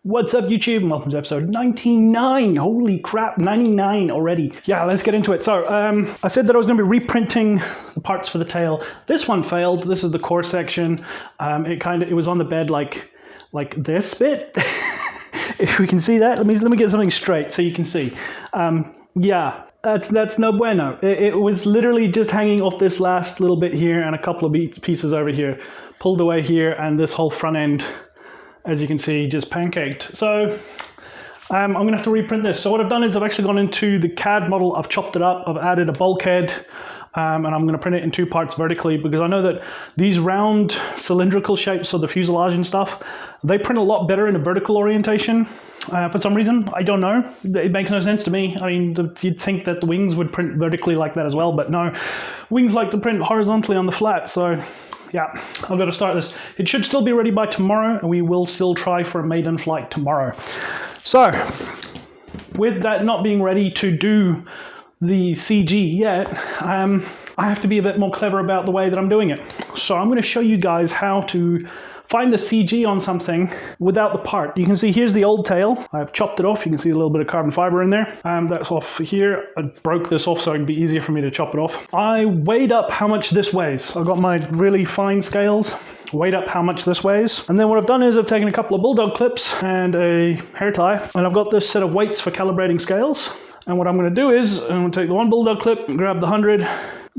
What's up, YouTube, and welcome to episode 99. Holy crap, 99 already. Yeah, let's get into it. So, I said that I was going to be reprinting the parts for the tail. This one failed. This is the core section. It was on the bed like this bit. If we can see that, let me get something straight so you can see. Yeah, that's no bueno. It was literally just hanging off this last little bit here and a couple of pieces over here, pulled away here, and this whole front end, as you can see, just pancaked. So I'm going to have to reprint this. So what I've done is I've actually gone into the CAD model, I've chopped it up, I've added a bulkhead, and I'm going to print it in two parts vertically because I know that these round cylindrical shapes of the fuselage and stuff, they print a lot better in a vertical orientation. For some reason, I don't know. It makes no sense to me. I mean, you'd think that the wings would print vertically like that as well, but no. Wings like to print horizontally on the flat, so yeah, I've got to start this. It should still be ready by tomorrow, and we will still try for a maiden flight tomorrow. So, with that not being ready to do the CG yet, I have to be a bit more clever about the way that I'm doing it. So I'm going to show you guys how to find the CG on something without the part. You can see here's the old tail. I've chopped it off. You can see a little bit of carbon fiber in there. That's off here. I broke this off so it'd be easier for me to chop it off. I weighed up how much this weighs. I've got my really fine scales, weighed up how much this weighs. And then what I've done is I've taken a couple of bulldog clips and a hair tie, and I've got this set of weights for calibrating scales. And what I'm going to do is I'm going to take the one bulldog clip, grab the 100,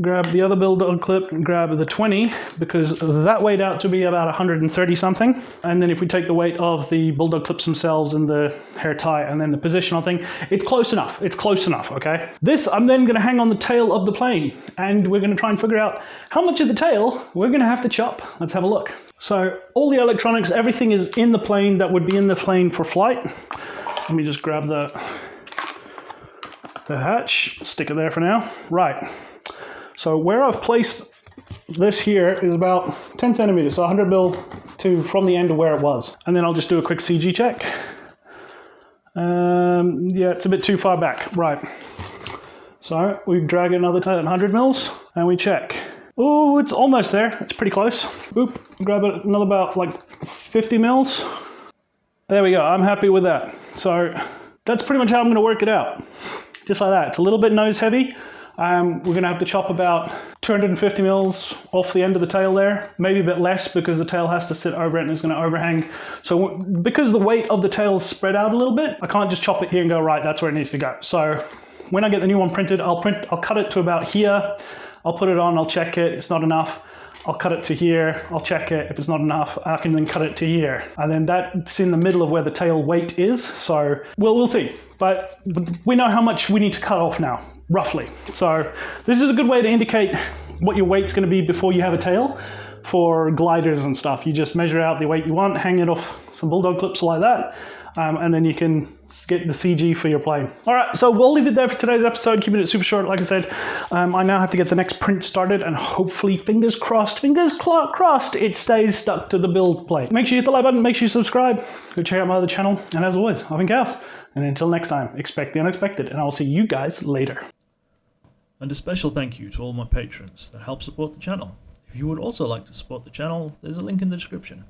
grab the other bulldog clip, and grab the 20, because that weighed out to be about 130 something. And then if we take the weight of the bulldog clips themselves and the hair tie and then the positional thing, it's close enough. It's close enough, okay? This I'm then going to hang on the tail of the plane, and we're going to try and figure out how much of the tail we're going to have to chop. Let's have a look. So all the electronics, everything is in the plane that would be in the plane for flight. Let me just grab the hatch, stick it there for now. Right. So where I've placed this here is about 10 centimeters, so 100 mil from the end of where it was. And then I'll just do a quick CG check. Yeah, it's a bit too far back. Right. So we drag another 100 mils and we check. Oh, it's almost there. It's pretty close. Oop, grab another about like 50 mils. There we go. I'm happy with that. So that's pretty much how I'm going to work it out. Just like that. It's a little bit nose heavy. We're going to have to chop about 250 mils off the end of the tail there. Maybe a bit less because the tail has to sit over it and it's going to overhang. So because the weight of the tail is spread out a little bit, I can't just chop it here and go, right, that's where it needs to go. So when I get the new one printed, I'll cut it to about here. I'll put it on, I'll check it. It's not enough. I'll cut it to here, I'll check it. If it's not enough, I can then cut it to here. And then that's in the middle of where the tail weight is. So we'll see. But we know how much we need to cut off now, roughly. So this is a good way to indicate what your weight's going to be before you have a tail for gliders and stuff. You just measure out the weight you want, hang it off some bulldog clips like that, and then you can get the CG for your plane. All right, so we'll leave it there for today's episode, keeping it super short. Like I said, I now have to get the next print started, and hopefully, fingers crossed, it stays stuck to the build plate. Make sure you hit the like button, make sure you subscribe, go check out my other channel, and as always, I've been Chaos. And until next time, expect the unexpected, and I'll see you guys later. And a special thank you to all my patrons that help support the channel. If you would also like to support the channel, there's a link in the description.